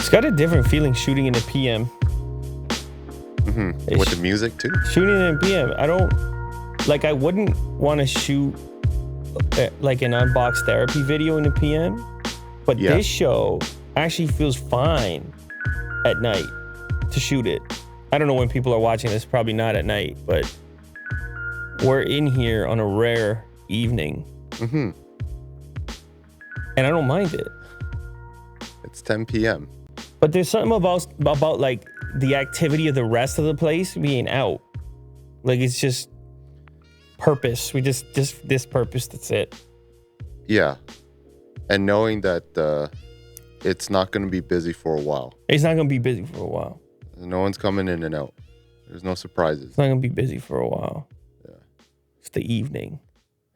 It's got a different feeling shooting in a PM. Mm-hmm. With the music too? Shooting in a PM. I wouldn't want to shoot like an unbox therapy video in a PM, but this show actually feels fine at night to shoot it. I don't know when people are watching this, probably not at night, but we're in here on a rare evening. Mm-hmm. And I don't mind it. It's 10 p.m. But there's something about like the activity of the rest of the place being out. Like it's just purpose. We just this purpose, that's it. Yeah. And knowing that it's not going to be busy for a while. It's not going to be busy for a while. No one's coming in and out. There's no surprises. It's not going to be busy for a while. Yeah. It's the evening.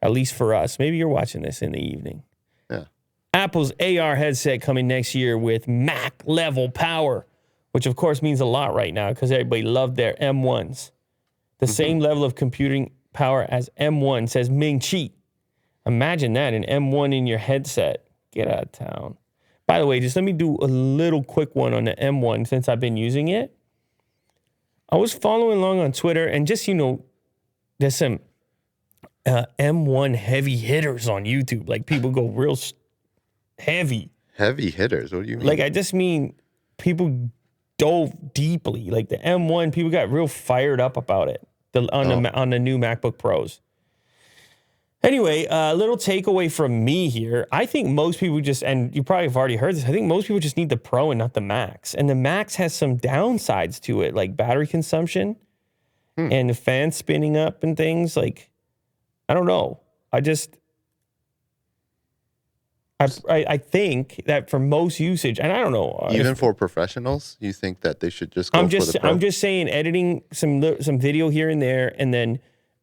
At least for us. Maybe you're watching this in the evening. Yeah. Apple's AR headset coming next year with Mac level power, which of course means a lot right now because everybody loved their M1s. The same level of computing power as M1, says Ming Chi. Imagine that, an M1 in your headset. Get out of town. By the way, just let me do a little quick one on the M1 since I've been using it. I was following along on Twitter and just, there's some M1 heavy hitters on YouTube. Like people go real heavy. Heavy hitters? What do you mean? Like I just mean people dove deeply. Like the M1, people got real fired up about it on the new MacBook Pros. Anyway, a little takeaway from me here. I think most people and you probably have already heard this, I think most people just need the Pro and not the Max. And the Max has some downsides to it, like battery consumption and the fan spinning up and things. Like, I don't know. I think that for most usage, and I don't know. Even for professionals, you think that they should just go for the Pro? I'm just saying editing some video here and there and then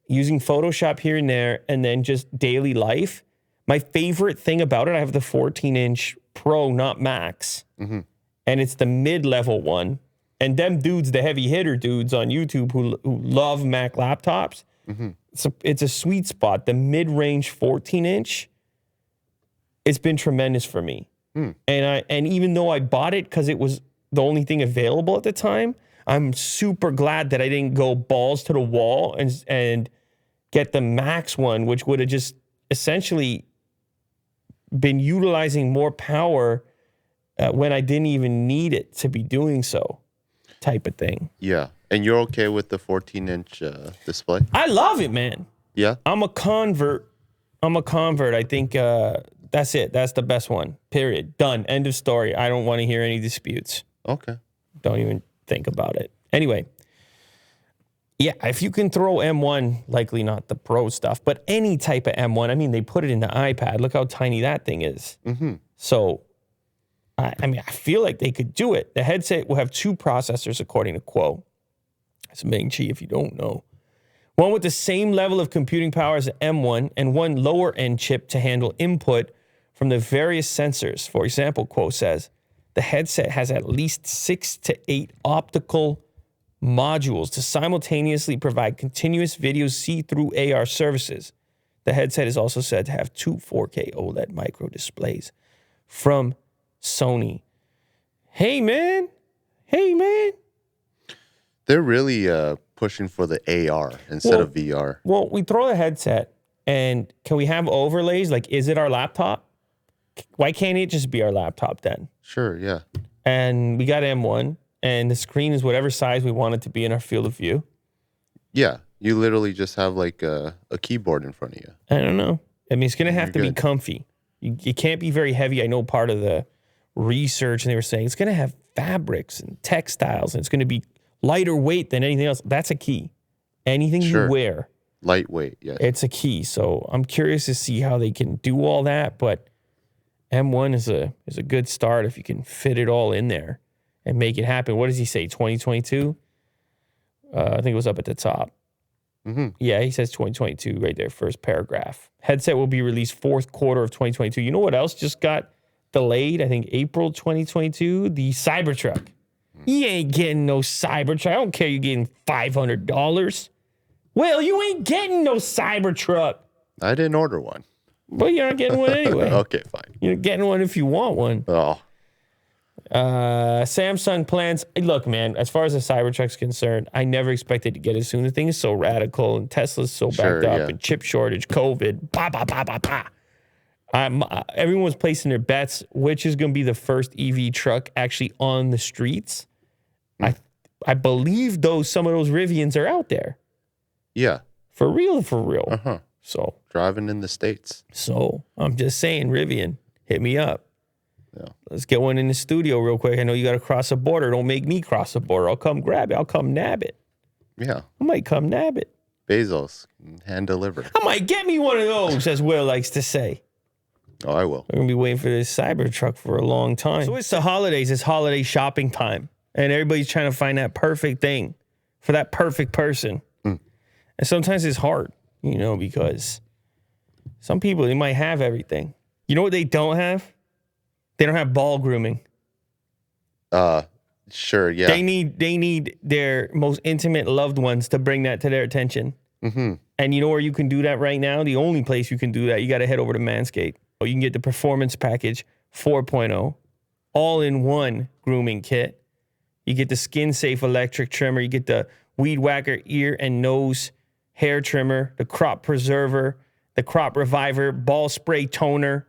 using Photoshop here and there, and then just daily life. My favorite thing about it, I have the 14-inch Pro, not Max. Mm-hmm. And it's the mid-level one. And them dudes, the heavy hitter dudes on YouTube who love Mac laptops, it's a sweet spot. The mid-range 14-inch, it's been tremendous for me. And even though I bought it because it was the only thing available at the time, I'm super glad that I didn't go balls to the wall and get the Max one, which would have just essentially been utilizing more power when I didn't even need it to be doing so, type of thing. Yeah. And you're okay with the 14-inch display? I love it, man. Yeah? I'm a convert. I think that's it. That's the best one. Period. Done. End of story. I don't want to hear any disputes. Okay. Don't even think about it. Anyway, yeah, if you can throw M1, likely not the Pro stuff, but any type of M1, I mean, they put it in the iPad. Look how tiny that thing is. Mm-hmm. So, I feel like they could do it. The headset will have 2 processors, according to Quo. It's Ming Chi, if you don't know. One with the same level of computing power as the M1 and one lower-end chip to handle input from the various sensors. For example, Quo says, the headset has at least 6 to 8 optical modules to simultaneously provide continuous video see-through AR services. The headset is also said to have 2 4K OLED micro displays from Sony. Hey, man. They're really pushing for the AR instead of VR. Well, we throw the headset, and can we have overlays? Like, is it our laptop? Why can't it just be our laptop then? Sure, yeah. And we got M1, and the screen is whatever size we want it to be in our field of view. Yeah, you literally just have like a keyboard in front of you. I don't know. I mean, it's going to have to be comfy. You can't be very heavy. I know part of the research, and they were saying it's going to have fabrics and textiles, and it's going to be lighter weight than anything else. That's a key. Anything you wear. Lightweight, yes. It's a key. So I'm curious to see how they can do all that, but M1 is a good start if you can fit it all in there and make it happen. What does he say, 2022? I think it was up at the top. Mm-hmm. Yeah, he says 2022 right there, first paragraph. Headset will be released 4th quarter of 2022. You know what else just got delayed? I think April 2022, the Cybertruck. You ain't getting no Cybertruck. I don't care you're getting $500. Well, you ain't getting no Cybertruck. I didn't order one. Well, you're not getting one anyway. Okay, fine. You're getting one if you want one. Oh. Samsung plans. Look, man, as far as the Cybertruck's concerned, I never expected to get it soon. The thing is so radical, and Tesla's so backed up, and chip shortage, COVID, everyone's placing their bets, which is going to be the first EV truck actually on the streets. I believe some of those Rivians are out there. Yeah. For real. Uh-huh. So driving in the States. So I'm just saying, Rivian, hit me up. Yeah. Let's get one in the studio real quick. I know you got to cross the border. Don't make me cross the border. I'll come grab it. I'll come nab it. Yeah. I might come nab it. Bezos, hand deliver. I might get me one of those, as Will likes to say. Oh, I will. We're going to be waiting for this Cybertruck for a long time. So it's the holidays. It's holiday shopping time. And everybody's trying to find that perfect thing for that perfect person. And sometimes it's hard, because some people, they might have everything. You know what they don't have? They don't have ball grooming. Sure, yeah. They need their most intimate loved ones to bring that to their attention. Mm-hmm. And you know where you can do that right now? The only place you can do that, you got to head over to Manscaped. You can get the Performance Package 4.0, all-in-one grooming kit. You get the skin-safe electric trimmer. You get the Weed Whacker ear and nose hair trimmer, the Crop Preserver, the Crop Reviver, ball spray toner,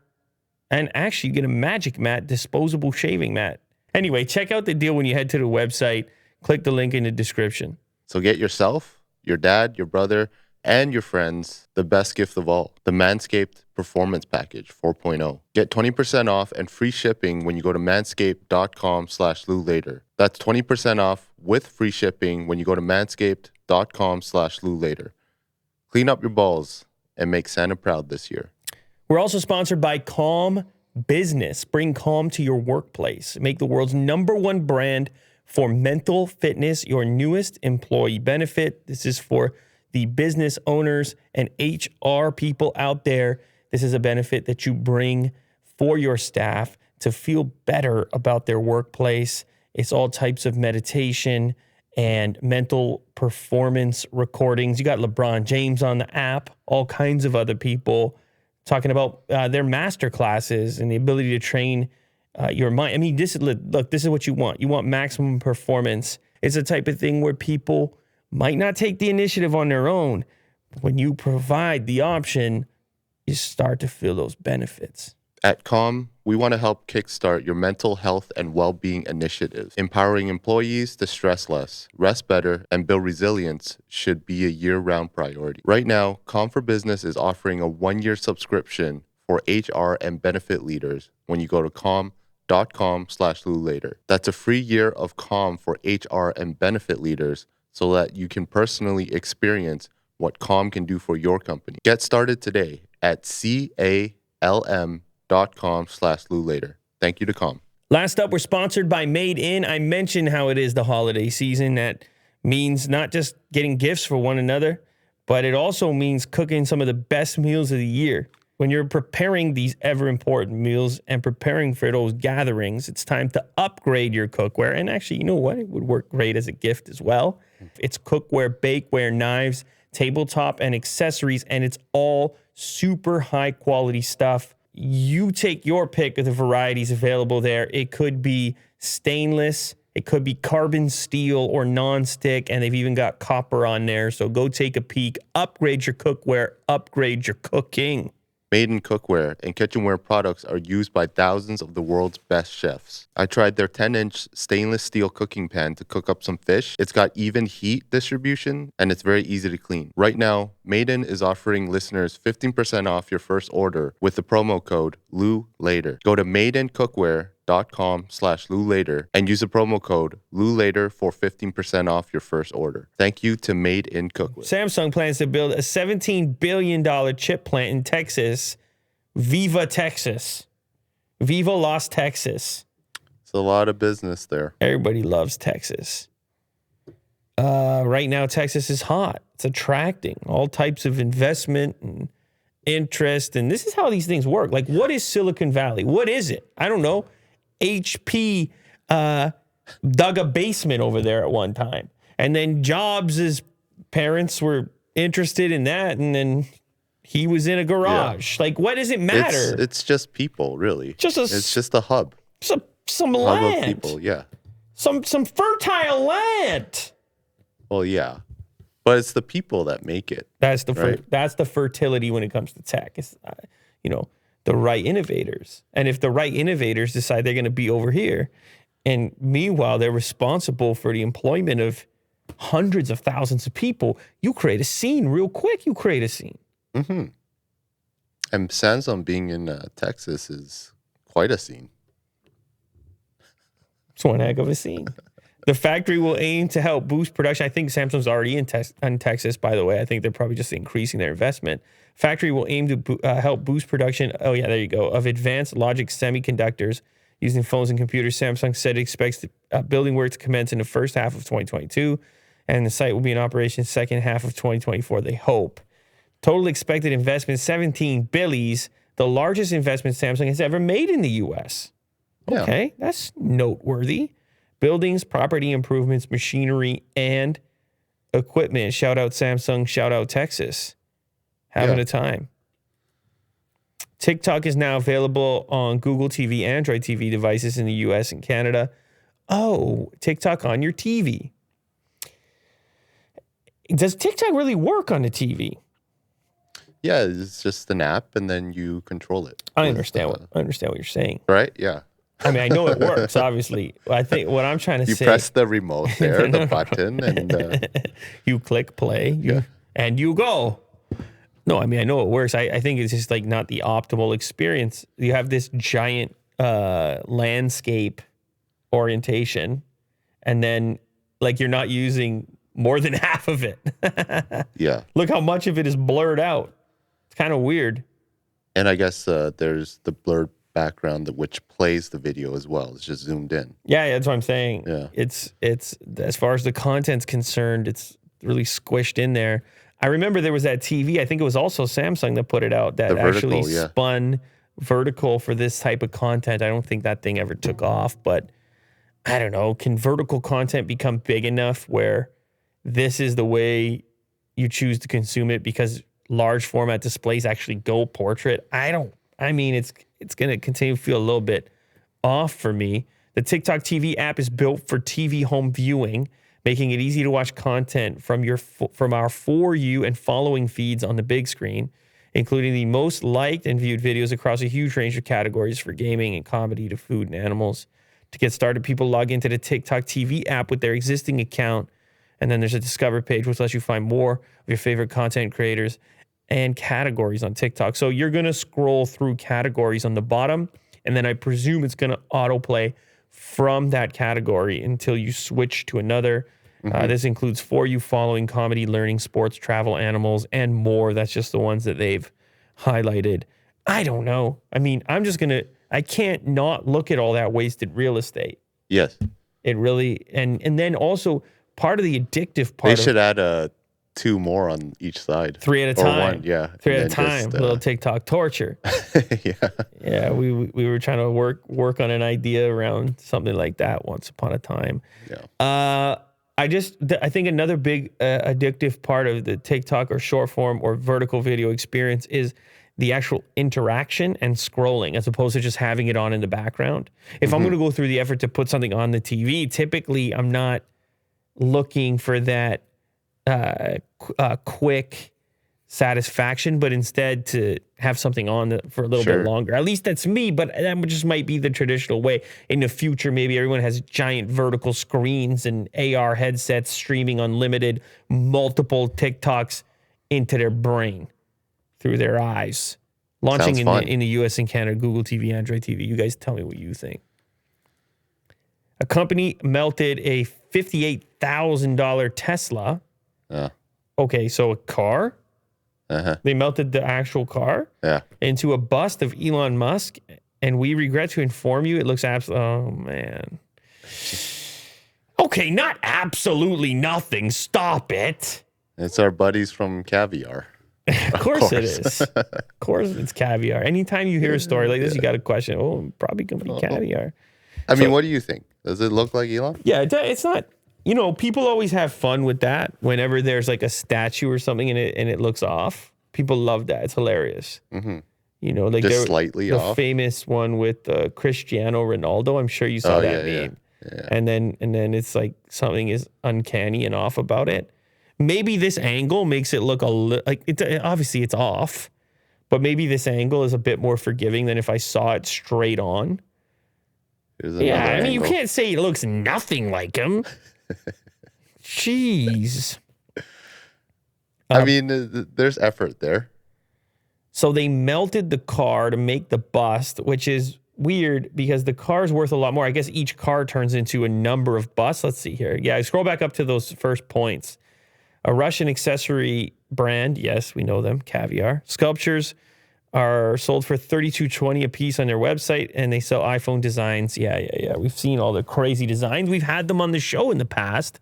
and actually you get a Magic Mat disposable shaving mat. Anyway, check out the deal when you head to the website. Click the link in the description. So get yourself, your dad, your brother, and your friends the best gift of all, the Manscaped Performance Package 4.0. Get 20% off and free shipping when you go to manscaped.com/LouLater. That's 20% off with free shipping when you go to manscaped.com/LouLater. Clean up your balls and make Santa proud this year. We're also sponsored by Calm Business. Bring calm to your workplace. Make the world's #1 brand for mental fitness your newest employee benefit. This is for the business owners and HR people out there. This is a benefit that you bring for your staff to feel better about their workplace. It's all types of meditation and mental performance recordings. You got LeBron James on the app, all kinds of other people talking about their master classes and the ability to train your mind. I mean, this is what you want. You want maximum performance. It's a type of thing where people might not take the initiative on their own. When you provide the option, you start to feel those benefits. At Calm, we want to help kickstart your mental health and well-being initiatives. Empowering employees to stress less, rest better, and build resilience should be a year-round priority. Right now, Calm for Business is offering a 1-year subscription for HR and benefit leaders when you go to calm.com/LouLater. That's a free year of Calm for HR and benefit leaders so that you can personally experience what Calm can do for your company. Get started today at calm.com/LouLater. Thank you to Calm. Last up, we're sponsored by Made In. I mentioned how it is the holiday season. That means not just getting gifts for one another, but it also means cooking some of the best meals of the year. When you're preparing these ever important meals and preparing for those gatherings, it's time to upgrade your cookware. And actually, you know what? It would work great as a gift as well. It's cookware, bakeware, knives, tabletop, and accessories, and it's all super high quality stuff. You take your pick of the varieties available there. It could be stainless, it could be carbon steel or non-stick, and they've even got copper on there. So go take a peek, upgrade your cookware, upgrade your cooking. Made in cookware and kitchenware products are used by thousands of the world's best chefs. I tried their 10-inch stainless steel cooking pan to cook up some fish. It's got even heat distribution, and it's very easy to clean. Right now, Made in is offering listeners 15% off your first order with the promo code LouLater. Go to madeincookware.com/LouLater and use the promo code LouLater for 15% off your first order. Thank you to Made in Cookware. Samsung plans to build a $17 billion chip plant in Texas. Viva Texas. Viva Las Texas. It's a lot of business there. Everybody loves Texas. Right now, Texas is hot. It's attracting all types of investment and interest. And this is how these things work. Like, what is Silicon Valley? What is it? I don't know. HP dug a basement over there at one time. And then Jobs' parents were interested in that. And then he was in a garage. Yeah. Like, what does it matter? It's just people, really. It's just a hub. It's a some How about land. people? Yeah. Some fertile land. Well, yeah. But it's the people that make it. That's the right? that's the fertility when it comes to tech. It's the right innovators. And if the right innovators decide they're going to be over here, and meanwhile they're responsible for the employment of hundreds of thousands of people, you create a scene real quick. You create a scene. Mm-hmm. And Samsung being in Texas is quite a scene. It's one heck of a scene. The factory will aim to help boost production. I think Samsung's already in Texas, by the way. I think they're probably just increasing their investment. Factory will aim to help boost production. Oh, yeah, there you go. Of advanced logic semiconductors using phones and computers. Samsung said it expects building work to commence in the first half of 2022, and the site will be in operation second half of 2024, they hope. Total expected investment, 17 billies, the largest investment Samsung has ever made in the U.S. Yeah. Okay, that's noteworthy. Buildings, property improvements, machinery, and equipment. Shout out Samsung, shout out Texas. Having a time. TikTok is now available on Google TV, Android TV devices in the US and Canada. Oh, TikTok on your TV. Does TikTok really work on the TV? Yeah, it's just an app and then you control it. I understand what you're saying. Right? Yeah. I mean, I know it works, obviously. I think what I'm trying to say... You press the remote there, the button, and... you click play, and you go. No, I mean, I know it works. I think it's just like not the optimal experience. You have this giant landscape orientation, and then like you're not using more than half of it. Yeah. Look how much of it is blurred out. It's kind of weird. And I guess there's the blurred background which plays the video as well. It's just zoomed in. Yeah, that's what I'm saying. Yeah. It's as far as the content's concerned, it's really squished in there. I remember there was that TV, I think it was also Samsung that put it out, that actually spun vertical for this type of content. I don't think that thing ever took off, but I don't know. Can vertical content become big enough where this is the way you choose to consume it because large format displays actually go portrait? I mean, it's going to continue to feel a little bit off for me. The TikTok TV app is built for TV home viewing, making it easy to watch content from our For You and following feeds on the big screen, including the most liked and viewed videos across a huge range of categories for gaming and comedy to food and animals. To get started, people log into the TikTok TV app with their existing account, and then there's a Discover page which lets you find more of your favorite content creators and categories on TikTok. So you're going to scroll through categories on the bottom, and then I presume it's going to autoplay from that category until you switch to another. This includes For You, following, comedy, learning, sports, travel, animals, and more. That's just the ones that they've highlighted. I don't know. I mean, I can't not look at all that wasted real estate. Yes. It really, and then also part of the addictive part. They should add 2 more on each side. 3 at a time. Or 1, yeah. 3 at a time. A little TikTok torture. Yeah. Yeah, we were trying to work on an idea around something like that once upon a time. Yeah. I think another big addictive part of the TikTok or short form or vertical video experience is the actual interaction and scrolling, as opposed to just having it on in the background. If I'm going to go through the effort to put something on the TV, typically I'm not looking for that quick satisfaction, but instead to have something on for a little bit longer. At least that's me, but that just might be the traditional way. In the future, maybe everyone has giant vertical screens and AR headsets streaming unlimited multiple TikToks into their brain through their eyes. Launching in the US and Canada, Google TV, Android TV. You guys tell me what you think. A company melted a $58,000 Tesla. Okay, so a car? They melted the actual car into a bust of Elon Musk, and we regret to inform you it looks oh man. Okay, not absolutely nothing. Stop it. It's our buddies from Caviar. Of course it is. Of course it's Caviar. Anytime you hear a story like this, you got to question, probably going to be Caviar. I mean, what do you think? Does it look like Elon? Yeah, it's not. You know, people always have fun with that whenever there's like a statue or something and it looks off. People love that. It's hilarious. You You know, like Just slightly the off. famous one with Cristiano Ronaldo. I'm sure you saw that meme. Yeah. And then it's like something is uncanny and off about it. Maybe this angle makes it look like obviously it's off, but maybe this angle is a bit more forgiving than if I saw it straight on. Yeah, I mean, you can't say it looks nothing like him. Jeez. I mean, there's effort there. So they melted the car to make the bust, which is weird because the car's worth a lot more. I guess each car turns into a number of busts. Let's see here. Yeah, scroll back up to those first points. A Russian accessory brand. Yes, we know them. Caviar. Sculptures are sold for $32.20 a piece on their website, and they sell iPhone designs. Yeah. We've seen all the crazy designs. We've had them on the show in the past.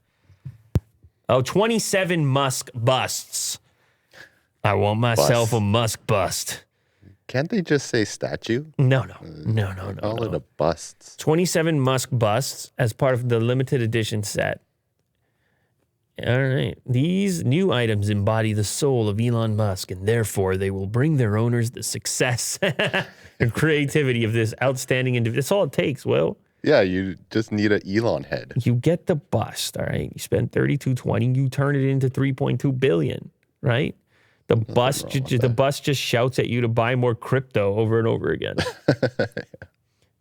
Oh, 27 Musk busts. I want myself a Musk bust. Can't they just say statue? No. Call it a bust. 27 Musk busts as part of the limited edition set. All right. These new items embody the soul of Elon Musk, and therefore they will bring their owners the success and creativity of this outstanding individual. That's all it takes, Will. Yeah, you just need an Elon head. You get the bust, all right? You spend $32.20, you turn it into $3.2 billion, right? The bust just shouts at you to buy more crypto over and over again.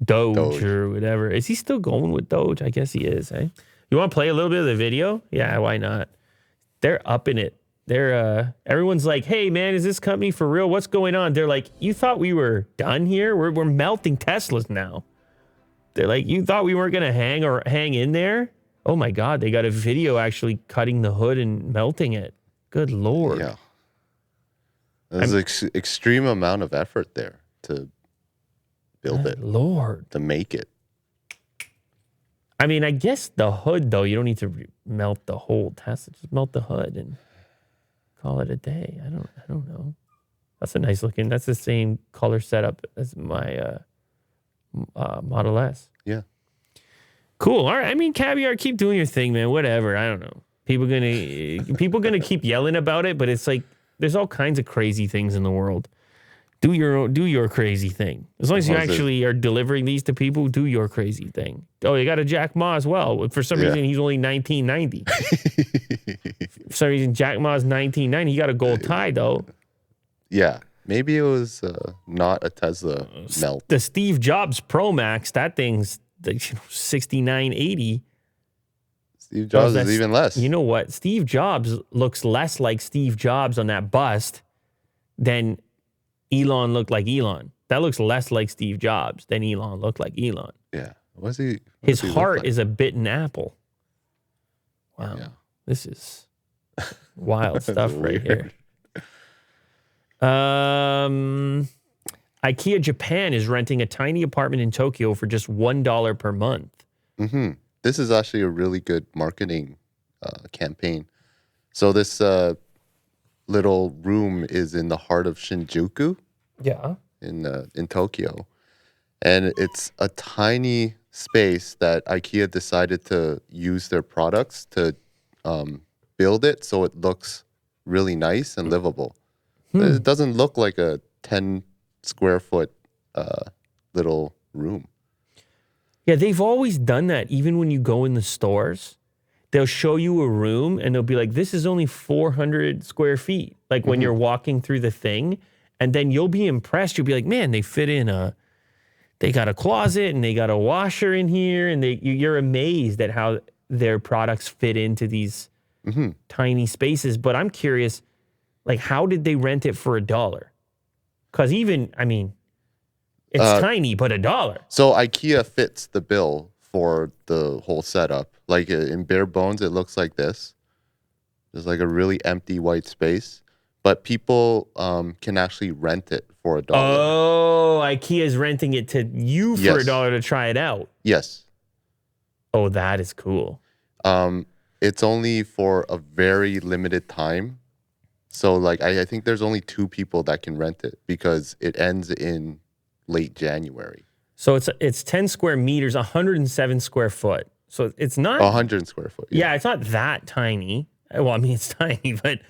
Doge or whatever. Is he still going with Doge? I guess he is, eh? You want to play a little bit of the video? Yeah, why not? They're upping it. They're everyone's like, "Hey man, is this company for real? What's going on?" They're like, "You thought we were done here? We're melting Teslas now." They're like, "You thought we weren't gonna hang in there?" Oh my God, they got a video actually cutting the hood and melting it. Good Lord. Yeah. There's an extreme amount of effort there to build it. Lord. To make it. I mean, I guess the hood, though, you don't need to melt the whole Tesla. Just melt the hood and call it a day. I don't know. That's a nice looking. That's the same color setup as my Model S. Yeah. Cool. All right. I mean, Caviar, keep doing your thing, man. Whatever. I don't know. People gonna keep yelling about it, but it's like there's all kinds of crazy things in the world. Do your crazy thing. As long as you actually are delivering these to people, do your crazy thing. Oh, you got a Jack Ma as well. For some reason, he's only 1990. For some reason, Jack Ma's 1990. He got a gold tie, though. Yeah. Maybe it was not a Tesla melt. The Steve Jobs Pro Max, that thing's 6980. Steve Jobs is even less. You know what? Steve Jobs looks less like Steve Jobs on that bust than Elon looked like Elon. That looks less like Steve Jobs than Elon looked like Elon. Yeah. His heart is a bitten apple. Wow. Yeah. This is wild stuff right here. Ikea Japan is renting a tiny apartment in Tokyo for just $1 per month. Mm-hmm. This is actually a really good marketing campaign. So this little room is in the heart of Shinjuku. Yeah. In Tokyo. And it's a tiny space that IKEA decided to use their products to build it so it looks really nice and livable. It doesn't look like a 10 square foot little room. Yeah, they've always done that. Even when you go in the stores, they'll show you a room and they'll be like, this is only 400 square feet. Like when you're walking through the thing, and then you'll be impressed. You'll be like, man, they got a closet and they got a washer in here. And you're amazed at how their products fit into these tiny spaces. But I'm curious, like, how did they rent it for $1? Because it's tiny, but $1. So IKEA fits the bill for the whole setup. Like in bare bones, it looks like this. There's like a really empty white space, but people can actually rent it for $1. Oh, IKEA is renting it to you for $1 to try it out. Yes. Oh, that is cool. It's only for a very limited time. So like I think there's only 2 people that can rent it because it ends in late January. So it's 10 square meters, 107 square foot. So it's not 100 square foot. Yeah, it's not that tiny. Well, I mean, it's tiny, but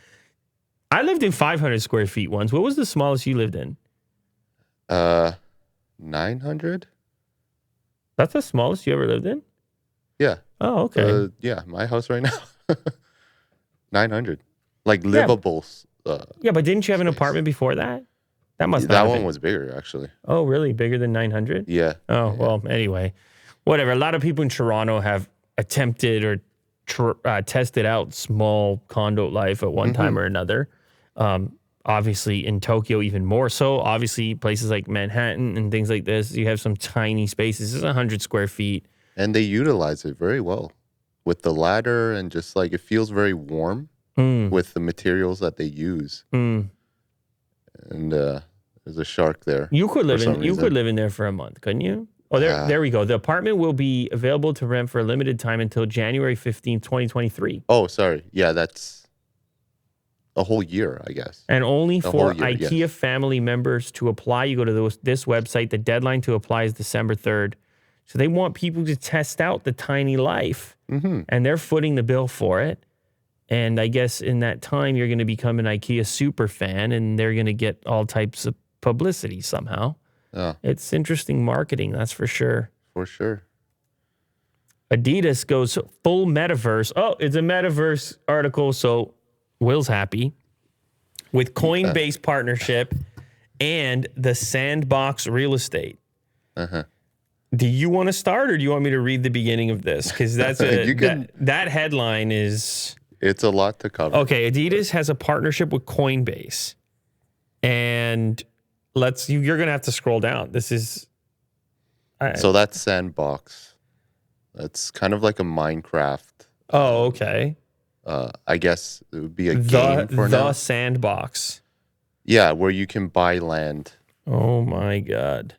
I lived in 500 square feet once. What was the smallest you lived in? Uh, 900. That's the smallest you ever lived in? Yeah. Oh, okay. Yeah, my house right now. 900. Like Yeah. livable. Yeah, but didn't you have an Space. apartment before that? That must not That have one been. was bigger, actually. Oh, really? Bigger than 900? Yeah. Oh, Yeah. well, anyway. Whatever. A lot of people in Toronto have attempted or tested out small condo life at one time or another. Obviously, in Tokyo, even more so. Obviously, places like Manhattan and things like this, you have some tiny spaces. This is 100 square feet. And they utilize it very well with the ladder, and just like it feels very warm with the materials that they use. And there's a shark there. You could live for in some you reason. could live in there for a month, couldn't you? Oh, there we go. The apartment will be available to rent for a limited time until January 15th, 2023. Oh, sorry. Yeah, that's a whole year, I guess. And only A for whole year, IKEA yes. family members to apply. You go to this website. The deadline to apply is December 3rd. So they want people to test out the tiny life. And they're footing the bill for it. And I guess in that time, you're going to become an IKEA super fan, and they're going to get all types of publicity somehow. Yeah, It's interesting marketing, that's for sure. for sure. Adidas goes full metaverse. Oh, it's a metaverse article, so Will's happy. With Coinbase partnership and the Sandbox real estate. Do you want to start, or do you want me to read the beginning of this? Because that's that headline is... It's a lot to cover. Okay, Adidas has a partnership with Coinbase. And you're going to have to scroll down. This is... So that's Sandbox. That's kind of like a Minecraft. Oh, okay. I guess it would be a game for now. The Sandbox. Yeah, where you can buy land. Oh my God.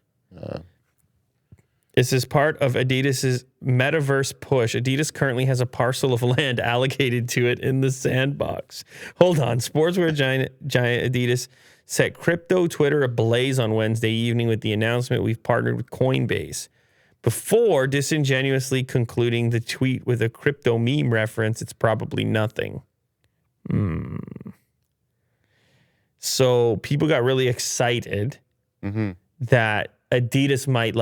This is part of Adidas's metaverse push. Adidas currently has a parcel of land allocated to it in the Sandbox. Hold on. Sportswear giant Adidas set crypto Twitter ablaze on Wednesday evening with the announcement we've partnered with Coinbase. Before disingenuously concluding the tweet with a crypto meme reference, it's probably nothing. So people got really excited that Adidas might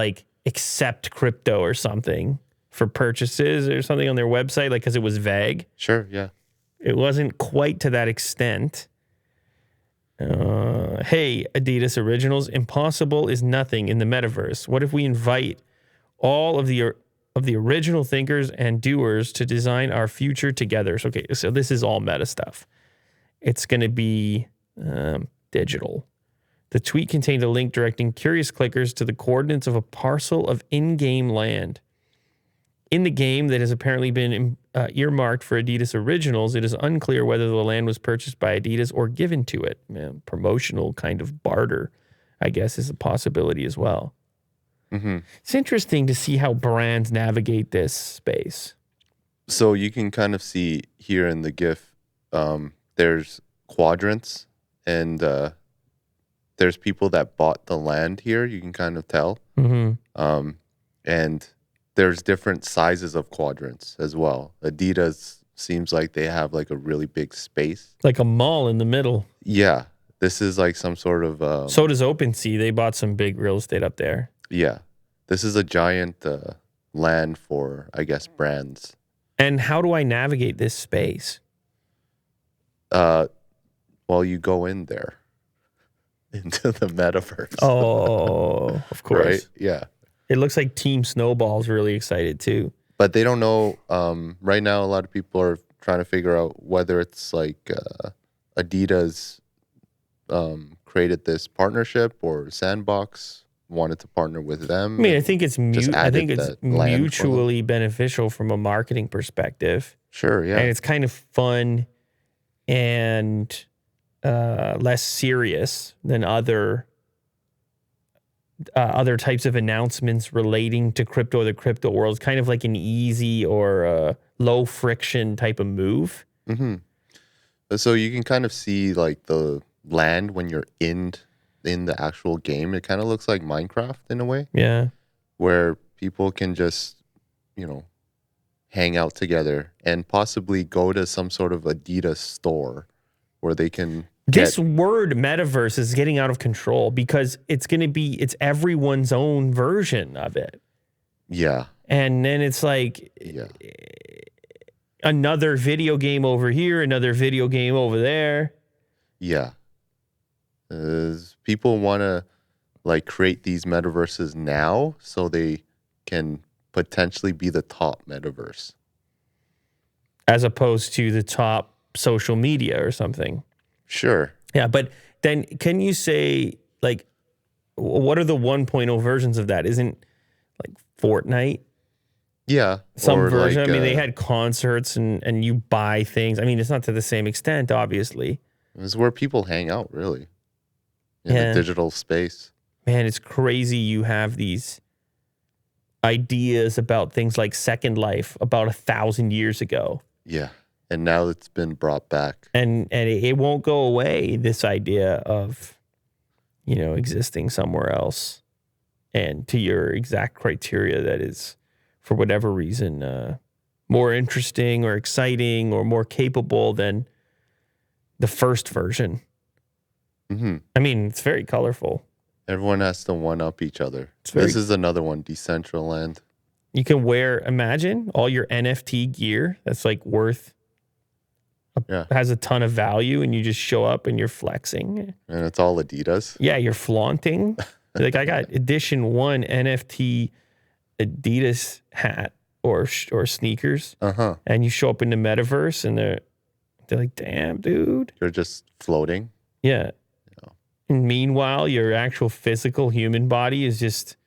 accept crypto or something for purchases or something on their website, because it was vague. Sure, yeah. It wasn't quite to that extent. Hey, Adidas Originals, impossible is nothing in the metaverse. What if we invite all of the original thinkers and doers to design our future together? So this is all meta stuff. It's going to be digital. The tweet contained a link directing curious clickers to the coordinates of a parcel of in-game land. In the game that has apparently been earmarked for Adidas Originals, it is unclear whether the land was purchased by Adidas or given to it. Promotional kind of barter, I guess, is a possibility as well. It's interesting to see how brands navigate this space. So you can kind of see here in the GIF, there's quadrants, and there's people that bought the land here. You can kind of tell. And there's different sizes of quadrants as well. Adidas seems like they have a really big space. Like a mall in the middle. Yeah. This is some sort of... so does OpenSea. They bought some big real estate up there. Yeah. This is a giant land for, I guess, brands. And how do I navigate this space? Well, you go in there into the metaverse. Oh, of course. Right? Yeah. It looks like Team Snowball's really excited too. But they don't know. Right now, a lot of people are trying to figure out whether it's Adidas created this partnership, or Sandbox wanted to partner with them. I mean, I think it's that land mutually beneficial from a marketing perspective. Sure, yeah. And it's kind of fun and less serious than other types of announcements relating to crypto or the crypto world. It's kind of like an easy or low friction type of move. So you can kind of see the land when you're in the actual game. It kind of looks like Minecraft in a way. Yeah. Where people can just, hang out together and possibly go to some sort of Adidas store where they can This word metaverse is getting out of control because it's everyone's own version of it. Yeah. And then it's like another video game over here, another video game over there. Yeah. People want to like create these metaverses now so they can potentially be the top metaverse. As opposed to the top social media or something. Sure. Yeah, but then can you say, like, what are the 1.0 versions of that? Isn't like Fortnite? Yeah. Some version. Like, I mean, they had concerts and you buy things. I mean, it's not to the same extent, obviously. It's where people hang out, really. In the digital space. Man, it's crazy you have these ideas about things like Second Life about 1,000 years ago. Yeah. And now it's been brought back. And it won't go away, this idea of, existing somewhere else and to your exact criteria that is, for whatever reason, more interesting or exciting or more capable than the first version. Mm-hmm. I mean, it's very colorful. Everyone has to one-up each other. This is another one, Decentraland. You can imagine all your NFT gear that's like has a ton of value, and you just show up and you're flexing. And it's all Adidas. Yeah, you're flaunting. Like, I got edition 1 NFT Adidas hat or sneakers. Uh-huh. And you show up in the metaverse and they're like, damn, dude. You're just floating. Yeah. And meanwhile, your actual physical human body is just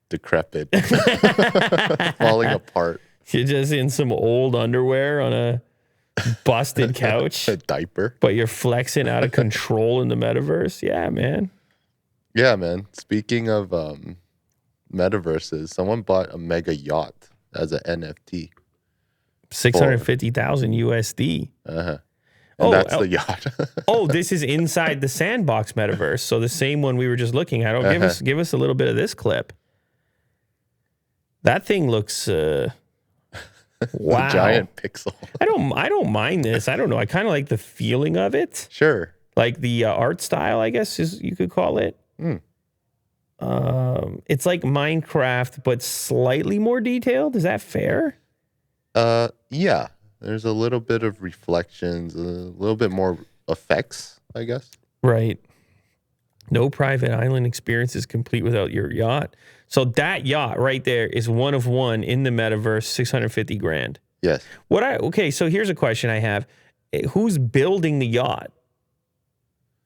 decrepit, falling apart. You're just in some old underwear on a busted couch. A diaper. But you're flexing out of control in the metaverse. Yeah, man. Yeah, man. Speaking of metaverses, someone bought a mega yacht as an NFT. 650,000 USD. Uh-huh. And that's the yacht. This is inside the Sandbox metaverse. So the same one we were just looking at. Give us a little bit of this clip. That thing looks wow. Giant pixel. I don't mind this. I don't know. I kind of like the feeling of it. Sure. Like the art style, I guess you could call it. It's like Minecraft, but slightly more detailed. Is that fair? Yeah. There's a little bit of reflections, a little bit more effects, I guess. Right. No private island experience is complete without your yacht. So that yacht right there is one of one in the metaverse, 650 grand. Yes. Okay, so here's a question I have. Who's building the yacht?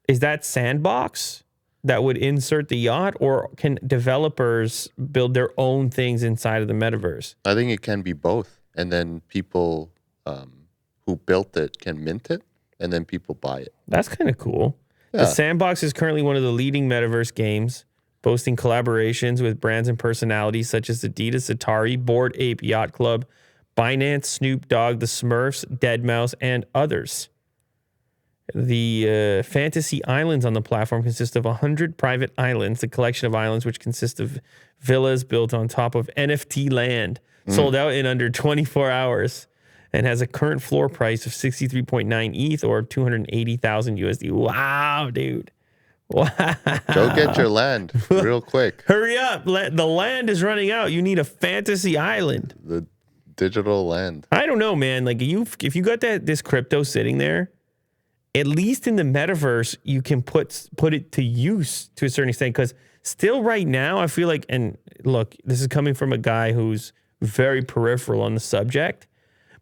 Is that Sandbox that would insert the yacht, or can developers build their own things inside of the metaverse? I think it can be both. And then people who built it can mint it, and then people buy it. That's kind of cool. Yeah. The Sandbox is currently one of the leading metaverse games, boasting collaborations with brands and personalities such as Adidas, Atari, Bored Ape Yacht Club, Binance, Snoop Dogg, The Smurfs, Deadmau5, and others. The fantasy islands on the platform consist of 100 private islands, a collection of islands which consist of villas built on top of NFT land, sold out in under 24 hours, and has a current floor price of 63.9 ETH or 280,000 USD. Wow, dude. Wow. Go get your land real quick. Hurry up. The land is running out. You need a fantasy island. The digital land. I don't know, man. Like, if you got this crypto sitting there, at least in the metaverse, you can put it to use to a certain extent. Because still right now, I feel like, and look, this is coming from a guy who's very peripheral on the subject.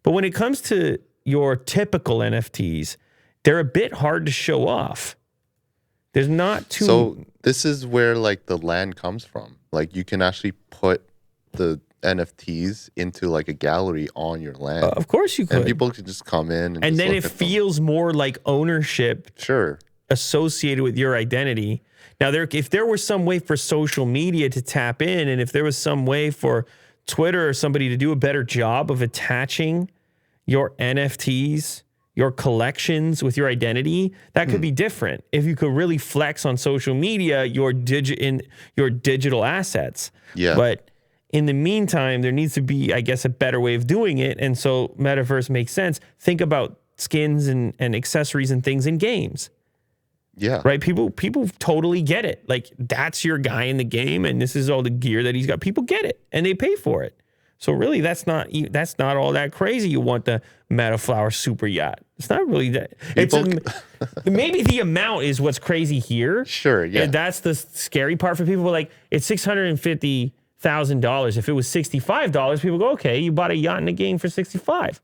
But when it comes to your typical NFTs, they're a bit hard to show off. There's not too... So this is where like the land comes from. Like you can actually put the NFTs into like a gallery on your land. Of course you could. And people can just come in. And then it feels more like ownership associated with your identity. Now, if there was some way for social media to tap in, and if there was some way for Twitter or somebody to do a better job of attaching your NFTs, your collections with your identity, that could be different. If you could really flex on social media your digital assets. Yeah. But in the meantime, there needs to be, I guess, a better way of doing it. And so metaverse makes sense. Think about skins and accessories and things in games. Yeah. Right? People totally get it. Like, that's your guy in the game, and this is all the gear that he's got. People get it, and they pay for it. So really, that's not all that crazy. You want the Metaflower super yacht. It's not really that. Maybe the amount is what's crazy here. Sure, yeah. And that's the scary part for people. Like, it's $650,000. If it was $65, people go, okay, you bought a yacht in the game for $65.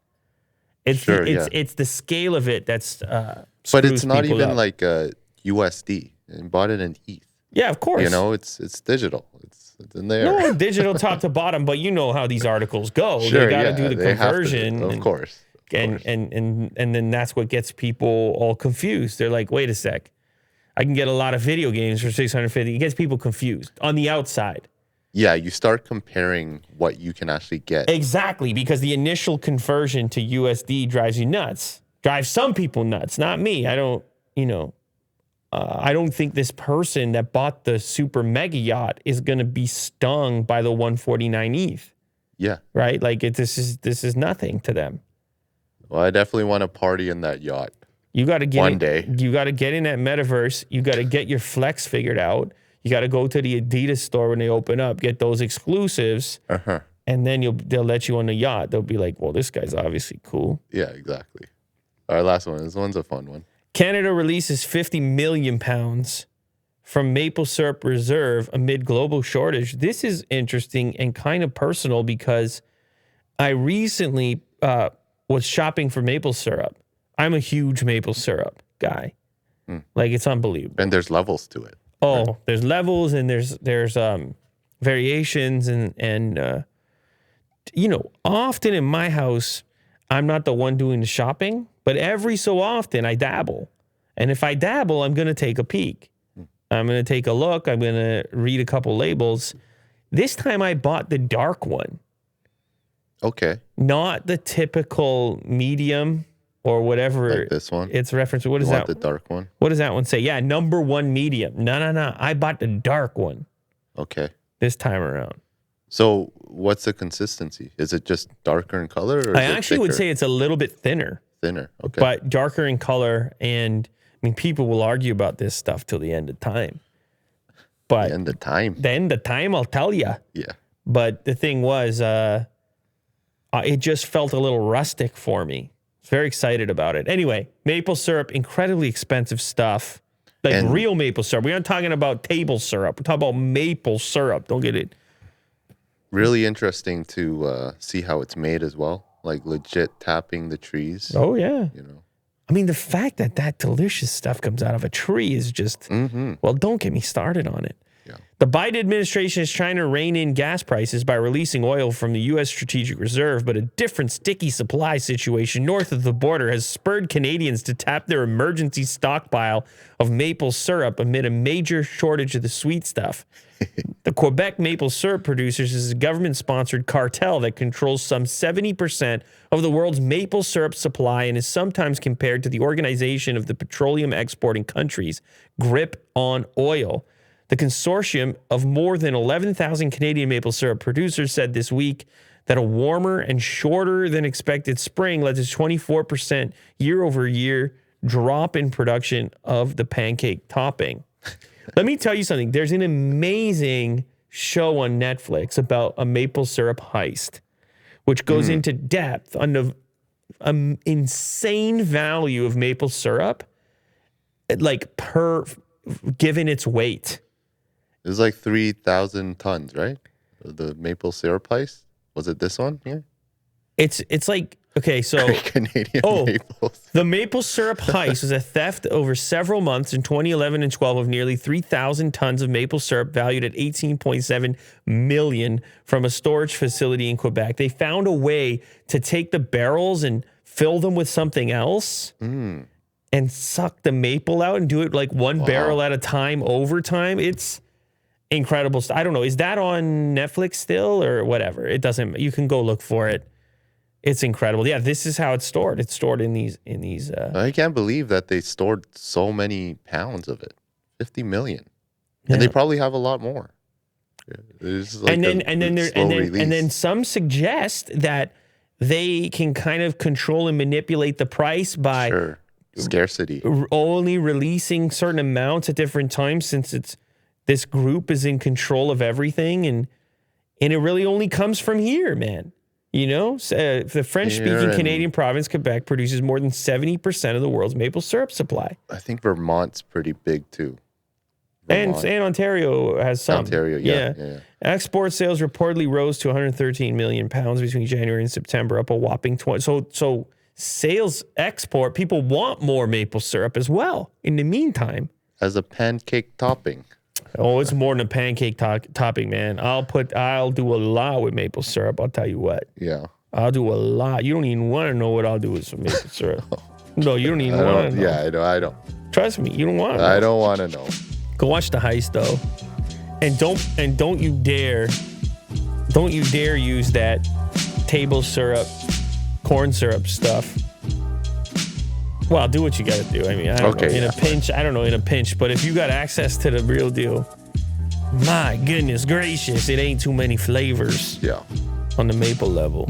It's the scale of it that's but it's not even up. like USD. And bought it in ETH. Yeah, of course. You know, it's digital. It's in there. No, digital top to bottom, but you know how these articles go. Sure, they got to do the conversion. Of course. And then that's what gets people all confused. They're like, wait a sec. I can get a lot of video games for $650. It gets people confused on the outside. Yeah, you start comparing what you can actually get. Exactly, because the initial conversion to USD drives you nuts. Drives some people nuts, not me. I don't think this person that bought the super mega yacht is going to be stung by the 149 ETH. Yeah. Right? Like, this is nothing to them. Well, I definitely want to party in that yacht. You got to get one day. You got to get in that metaverse. You got to get your flex figured out. You got to go to the Adidas store when they open up, get those exclusives, and then they'll let you on the yacht. They'll be like, well, this guy's obviously cool. Yeah, exactly. All right, last one. This one's a fun one. Canada releases 50 million pounds from maple syrup reserve amid global shortage. This is interesting and kind of personal because I recently was shopping for maple syrup. I'm a huge maple syrup guy. Like, it's unbelievable. And there's levels to it. Oh, right? There's levels and there's variations and often in my house, I'm not the one doing the shopping, but every so often I dabble. And if I dabble, I'm going to take a peek. I'm going to take a look. I'm going to read a couple labels. This time I bought the dark one. Okay. Not the typical medium or whatever. Like this one? It's reference. What is that? The dark one? What does that one say? Yeah, number 1 medium. No. I bought the dark one. Okay. This time around. So what's the consistency? Is it just darker in color? Or I actually would say it's a little bit thinner. Thinner, okay. But darker in color. And I mean, people will argue about this stuff till the end of time. But the end of time? The end of time, I'll tell you. Yeah. But the thing was, it just felt a little rustic for me. I was very excited about it. Anyway, maple syrup, incredibly expensive stuff. Like real maple syrup. We aren't talking about table syrup. We're talking about maple syrup. Don't get it. Really interesting to see how it's made as well. Like legit tapping the trees. Oh, yeah. You know. I mean, the fact that delicious stuff comes out of a tree is just, well, don't get me started on it. Yeah. The Biden administration is trying to rein in gas prices by releasing oil from the U.S. Strategic Reserve, but a different sticky supply situation north of the border has spurred Canadians to tap their emergency stockpile of maple syrup amid a major shortage of the sweet stuff. The Quebec maple syrup producers is a government-sponsored cartel that controls some 70% of the world's maple syrup supply and is sometimes compared to the Organization of the Petroleum Exporting Countries, GRIP on Oil. The consortium of more than 11,000 Canadian maple syrup producers said this week that a warmer and shorter than expected spring led to 24% year-over-year drop in production of the pancake topping. Let me tell you something. There's an amazing show on Netflix about a maple syrup heist, which goes into depth on the insane value of maple syrup, like given its weight. It was like 3,000 tons, right? The maple syrup heist. Was it this one here? It's like, okay, so Canadian maples. The maple syrup heist was a theft over several months in 2011 and 12 of nearly 3,000 tons of maple syrup valued at $18.7 million from a storage facility in Quebec. They found a way to take the barrels and fill them with something else and suck the maple out and do it like one barrel at a time over time. It's incredible. I don't know. Is that on Netflix still or whatever? It doesn't. You can go look for it. It's incredible. Yeah, this is how it's stored. It's stored in these. I can't believe that they stored so many pounds of it. 50 million, yeah. And they probably have a lot more. Like and then some suggest that they can kind of control and manipulate the price by Scarcity. only releasing certain amounts at different times, since this group is in control of everything, and it really only comes from here, man. You know, the French-speaking Canadian province, Quebec, produces more than 70% of the world's maple syrup supply. I think Vermont's pretty big too. And Ontario has some. Ontario, yeah. Export sales reportedly rose to 113 million pounds between January and September, up a whopping 20. So sales export, people want more maple syrup as well. In the meantime, as a pancake topping. Oh, it's more than a pancake topping, man. I'll do a lot with maple syrup. I'll tell you what. Yeah. I'll do a lot. You don't even want to know what I'll do with some maple syrup. No, you don't even want to know. Yeah, I don't. Trust me, you don't want to know. I don't want to know. Go watch The Heist though. And don't you dare use that table syrup, corn syrup stuff. Well, do what you got to do. I mean, I don't know. In a pinch. But if you got access to the real deal, my goodness gracious, it ain't too many flavors. Yeah. On the maple level.